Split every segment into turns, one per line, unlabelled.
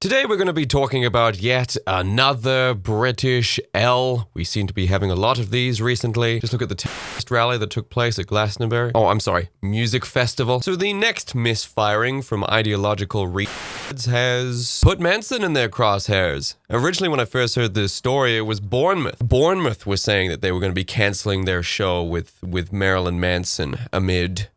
Today we're going to be talking about yet another British L. We seem to be having a lot of these recently. Just look at the terrorist rally that took place at Glastonbury. Oh, I'm sorry, music festival. So the next misfiring from ideological reasons has put Manson in their crosshairs. Originally, when I first heard this story, it was Bournemouth. Bournemouth was saying that they were going to be cancelling their show with Marilyn Manson amid...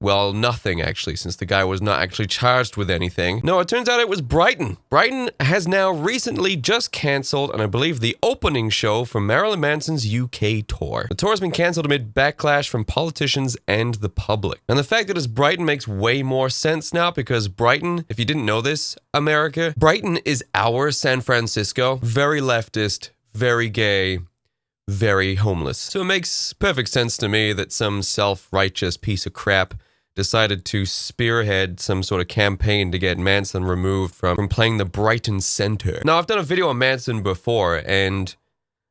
well, nothing, actually, since the guy was not actually charged with anything. No, it turns out it was Brighton. Brighton has now recently just cancelled, and I believe, the opening show for Marilyn Manson's UK tour. The tour has been cancelled amid backlash from politicians and the public. And the fact that it's Brighton makes way more sense now, because Brighton, if you didn't know this, America, Brighton is our San Francisco. Very leftist, very gay, very homeless. So it makes perfect sense to me that some self-righteous piece of crap decided to spearhead some sort of campaign to get Manson removed from playing the Brighton Center. Now, I've done a video on Manson before, and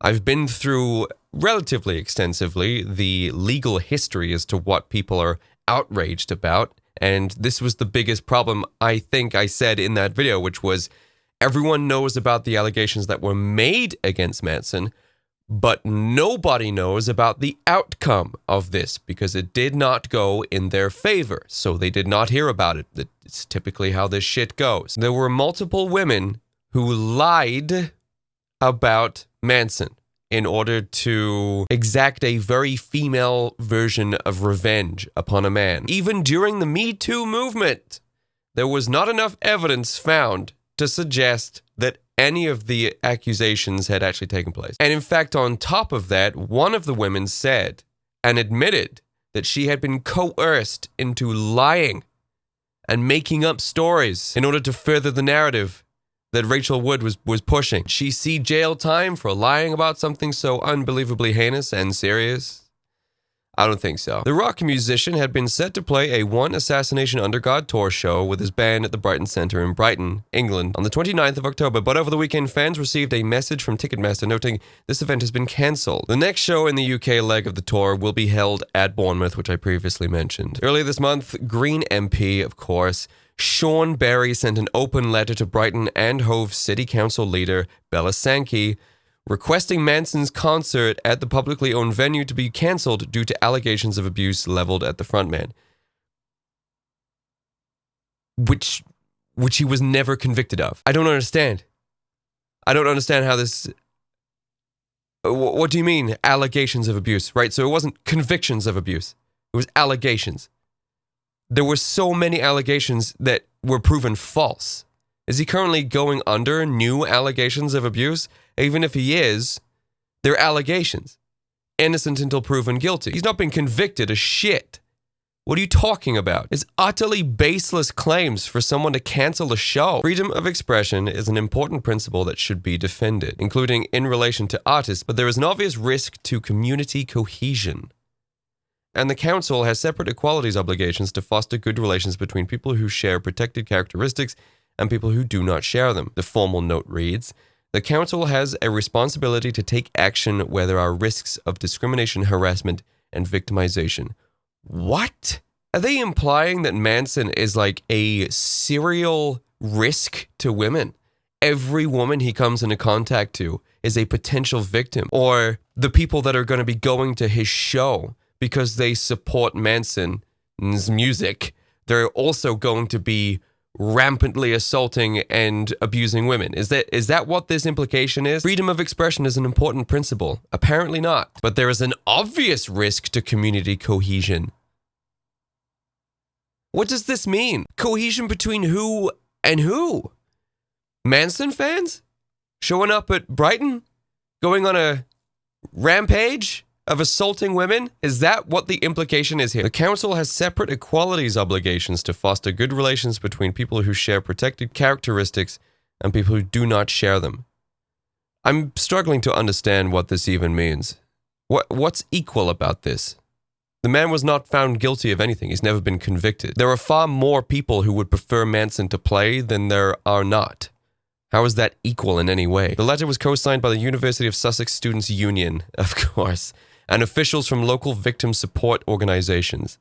I've been through relatively extensively the legal history as to what people are outraged about, and this was the biggest problem I think I said in that video, which was everyone knows about the allegations that were made against Manson, but nobody knows about the outcome of this because it did not go in their favor. So they did not hear about it. It's typically how this shit goes. There were multiple women who lied about Manson in order to exact a very female version of revenge upon a man. Even during the Me Too movement, there was not enough evidence found to suggest that any of the accusations had actually taken place. And in fact, on top of that, one of the women said and admitted that she had been coerced into lying and making up stories in order to further the narrative that Rachel Wood was pushing. She see jail time for lying about something so unbelievably heinous and serious? I don't think so. The rock musician had been set to play a One Assassination Under God tour show with his band at the Brighton Centre in Brighton, England, on the 29th of October, but over the weekend, fans received a message from Ticketmaster noting this event has been cancelled. The next show in the UK leg of the tour will be held at Bournemouth, which I previously mentioned. Earlier this month, Green MP, of course, Sean Berry sent an open letter to Brighton and Hove City Council leader Bella Sankey, requesting Manson's concert at the publicly owned venue to be cancelled due to allegations of abuse leveled at the frontman. Which he was never convicted of. I don't understand. I don't understand how this... What do you mean, allegations of abuse, right? So it wasn't convictions of abuse. It was allegations. There were so many allegations that were proven false. Is he currently going under new allegations of abuse? Even if he is, they're allegations. Innocent until proven guilty. He's not been convicted of shit. What are you talking about? It's utterly baseless claims for someone to cancel a show. Freedom of expression is an important principle that should be defended, including in relation to artists, but there is an obvious risk to community cohesion. And the council has separate equalities obligations to foster good relations between people who share protected characteristics and people who do not share them. The formal note reads, the council has a responsibility to take action where there are risks of discrimination, harassment, and victimization. What? Are they implying that Manson is like a serial risk to women? Every woman he comes into contact to is a potential victim. Or the people that are going to be going to his show because they support Manson's music, they're also going to be rampantly assaulting and abusing women. Is that what this implication is? Freedom of expression is an important principle. Apparently not. But there is an obvious risk to community cohesion. What does this mean? Cohesion between who and who? Manson fans? Showing up at Brighton? Going on a rampage of assaulting women? Is that what the implication is here? The council has separate equalities obligations to foster good relations between people who share protected characteristics and people who do not share them. I'm struggling to understand what this even means. What's equal about this? The man was not found guilty of anything. He's never been convicted. There are far more people who would prefer Manson to play than there are not. How is that equal in any way? The letter was co-signed by the University of Sussex Students' Union, of course, and officials from local victim support organizations.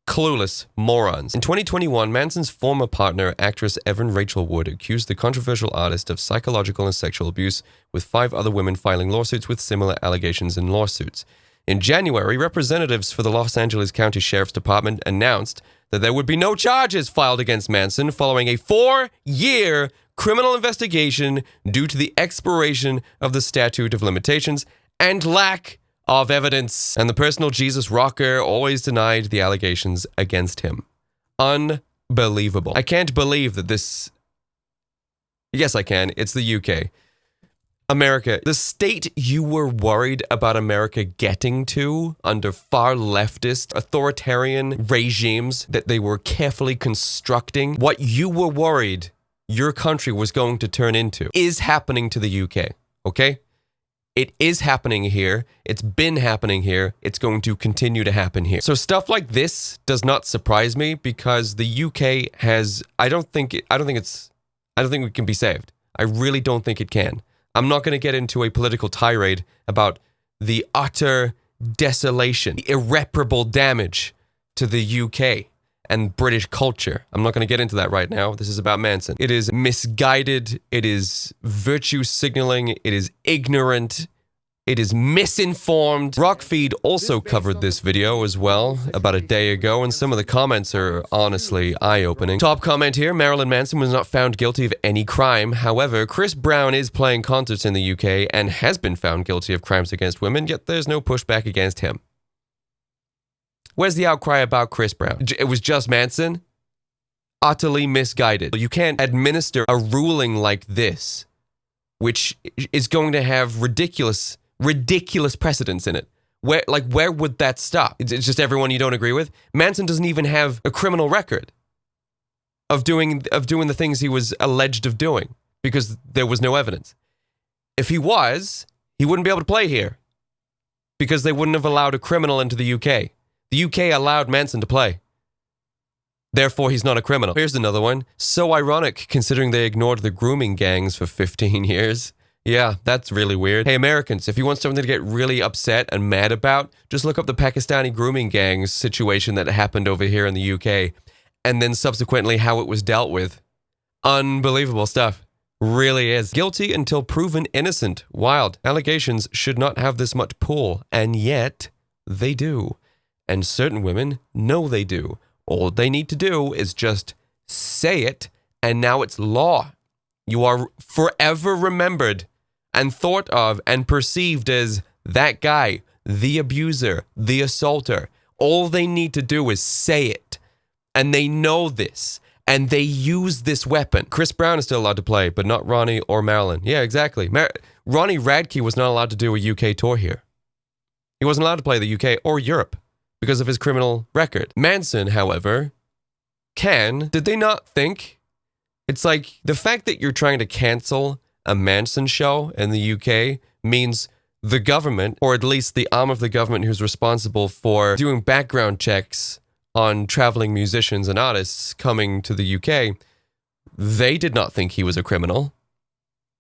Clueless morons. In 2021, Manson's former partner, actress Evan Rachel Wood, accused the controversial artist of psychological and sexual abuse, with 5 other women filing lawsuits with similar allegations in lawsuits. In January, representatives for the Los Angeles County Sheriff's Department announced that there would be no charges filed against Manson following a 4-year criminal investigation due to the expiration of the statute of limitations and lack of evidence. And the personal Jesus rocker always denied the allegations against him. Unbelievable. I can't believe that this... Yes, I can. It's the UK. America, the state you were worried about America getting to under far leftist authoritarian regimes that they were carefully constructing, what you were worried your country was going to turn into is happening to the UK, okay? It is happening here. It's been happening here. It's going to continue to happen here. So stuff like this does not surprise me because the UK has, I don't think we can be saved. I really don't think it can. I'm not going to get into a political tirade about the utter desolation, the irreparable damage to the UK and British culture. I'm not going to get into that right now. This is about Manson. It is misguided. It is virtue signaling. It is ignorant. It is misinformed. Rockfeed also covered this video as well about a day ago, and some of the comments are honestly eye-opening. Top comment here, Marilyn Manson was not found guilty of any crime. However, Chris Brown is playing concerts in the UK and has been found guilty of crimes against women, yet there's no pushback against him. Where's the outcry about Chris Brown? It was just Manson? Utterly misguided. You can't administer a ruling like this, which is going to have ridiculous precedents in it. Where would that stop? It's just everyone you don't agree with? Manson doesn't even have a criminal record of doing the things he was alleged of doing because there was no evidence. If he was, he wouldn't be able to play here because they wouldn't have allowed a criminal into the UK. The UK allowed Manson to play. Therefore, he's not a criminal. Here's another one. So ironic, considering they ignored the grooming gangs for 15 years. Yeah, that's really weird. Hey, Americans, if you want something to get really upset and mad about, just look up the Pakistani grooming gangs situation that happened over here in the UK, and then subsequently how it was dealt with. Unbelievable stuff. Really is. Guilty until proven innocent. Wild. Allegations should not have this much pull, and yet they do. And certain women know they do. All they need to do is just say it, and now it's law. You are forever remembered and thought of and perceived as that guy, the abuser, the assaulter. All they need to do is say it. And they know this. And they use this weapon. Chris Brown is still allowed to play, but not Ronnie or Marilyn. Yeah, exactly. Ronnie Radke was not allowed to do a UK tour here. He wasn't allowed to play the UK or Europe because of his criminal record. Manson, however, can. Did they not think? It's like the fact that you're trying to cancel a Manson show in the UK means the government, or at least the arm of the government who's responsible for doing background checks on traveling musicians and artists coming to the UK, they did not think he was a criminal.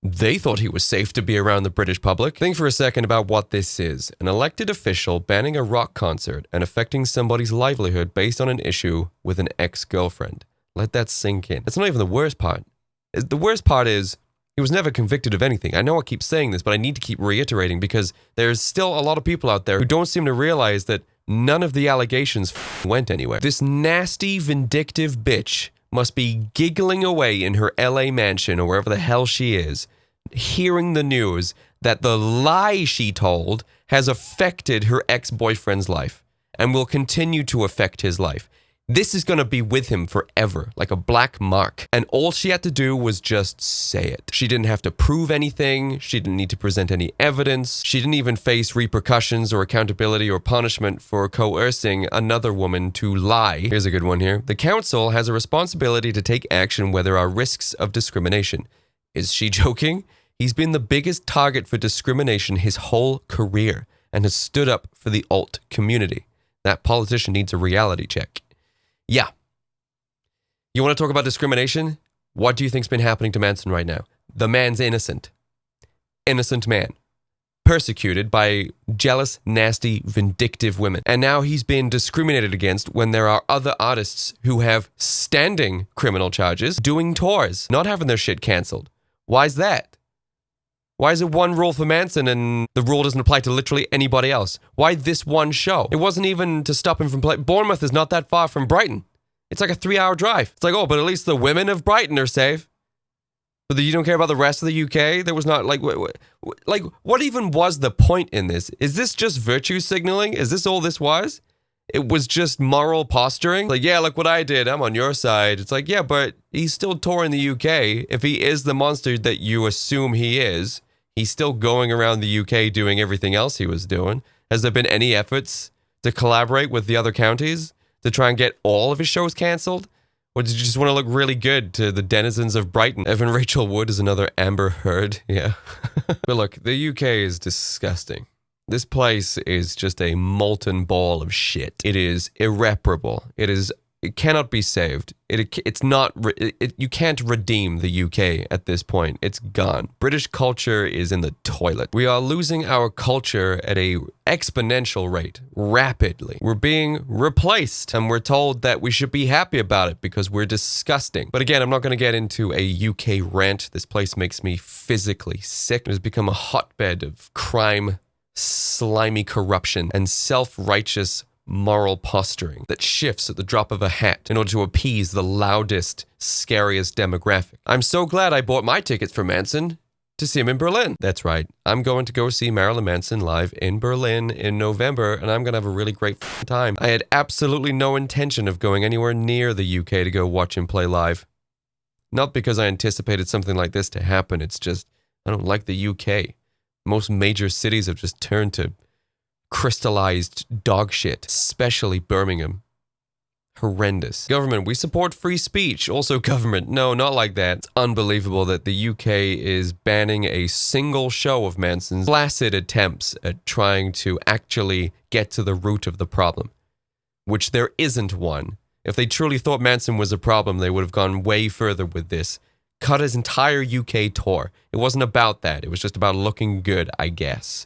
They thought he was safe to be around the British public. Think for a second about what this is. An elected official banning a rock concert and affecting somebody's livelihood based on an issue with an ex-girlfriend. Let that sink in. That's not even the worst part. The worst part is he was never convicted of anything. I know I keep saying this, but I need to keep reiterating because there's still a lot of people out there who don't seem to realize that none of the allegations went anywhere. This nasty, vindictive bitch must be giggling away in her LA mansion or wherever the hell she is, hearing the news that the lie she told has affected her ex-boyfriend's life and will continue to affect his life. This is going to be with him forever, like a black mark. And all she had to do was just say it. She didn't have to prove anything. She didn't need to present any evidence. She didn't even face repercussions or accountability or punishment for coercing another woman to lie. Here's a good one here. The council has a responsibility to take action where there are risks of discrimination. Is she joking? He's been the biggest target for discrimination his whole career and has stood up for the alt community. That politician needs a reality check. Yeah. You want to talk about discrimination? What do you think's been happening to Manson right now? The man's innocent. Innocent man. persecuted by jealous, nasty, vindictive women. And now he's been discriminated against when there are other artists who have standing criminal charges doing tours, not having their shit canceled. Why is that? Why is it one rule for Manson and the rule doesn't apply to literally anybody else? Why this one show? It wasn't even to stop him from playing. Bournemouth is not that far from Brighton. It's like a 3-hour drive. It's like, oh, but at least the women of Brighton are safe. But you don't care about the rest of the UK? There was not, like, what even was the point in this? Is this just virtue signaling? Is this all this was? It was just moral posturing? Like, yeah, look what I did. I'm on your side. It's like, yeah, but he's still touring the UK. If he is the monster that you assume he is, he's still going around the UK doing everything else he was doing. Has there been any efforts to collaborate with the other counties to try and get all of his shows cancelled? Or did you just want to look really good to the denizens of Brighton? Evan Rachel Wood is another Amber Heard, yeah. But look, the UK is disgusting. This place is just a molten ball of shit. It is irreparable. It cannot be saved. You can't redeem the UK at this point. It's gone. British culture is in the toilet. We are losing our culture at a exponential rate, rapidly. We're being replaced, and we're told that we should be happy about it because we're disgusting. But again, I'm not going to get into a UK rant. This place makes me physically sick. It has become a hotbed of crime, slimy corruption, and self-righteous moral posturing that shifts at the drop of a hat in order to appease the loudest, scariest demographic. I'm so glad I bought my tickets for Manson to see him in Berlin. That's right. I'm going to go see Marilyn Manson live in Berlin in November, and I'm going to have a really great time. I had absolutely no intention of going anywhere near the UK to go watch him play live. Not because I anticipated something like this to happen. It's just, I don't like the UK. Most major cities have just turned to crystallized dog shit, especially Birmingham. Horrendous. Government, we support free speech. Also government, no, not like that. It's unbelievable that the UK is banning a single show of Manson's flaccid attempts at trying to actually get to the root of the problem, which there isn't one. If they truly thought Manson was a problem, they would have gone way further with this. Cut his entire UK tour. It wasn't about that. It was just about looking good, I guess.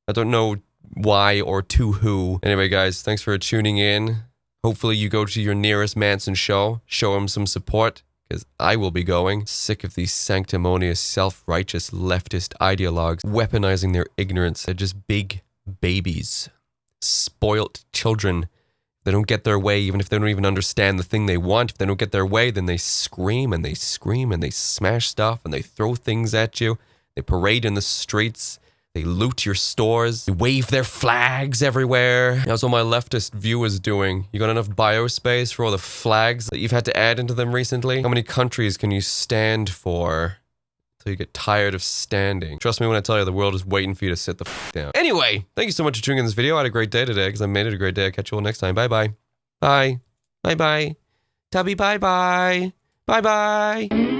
I don't know why or to who. Anyway, guys, thanks for tuning in. Hopefully you go to your nearest Manson show. Show him some support, because I will be going. Sick of these sanctimonious, self-righteous leftist ideologues weaponizing their ignorance. They're just big babies. Spoilt children. They don't get their way, even if they don't even understand the thing they want. If they don't get their way, then they scream and they scream and they smash stuff and they throw things at you. They parade in the streets. They loot your stores. They wave their flags everywhere. That's what my leftist viewers doing. You got enough biospace for all the flags that you've had to add into them recently? How many countries can you stand for until you get tired of standing? Trust me when I tell you, the world is waiting for you to sit the f down. Anyway, thank you so much for tuning in this video. I had a great day today because I made it a great day. I'll catch you all next time. Bye-bye. Bye. Bye-bye. Tubby, bye-bye. Bye-bye.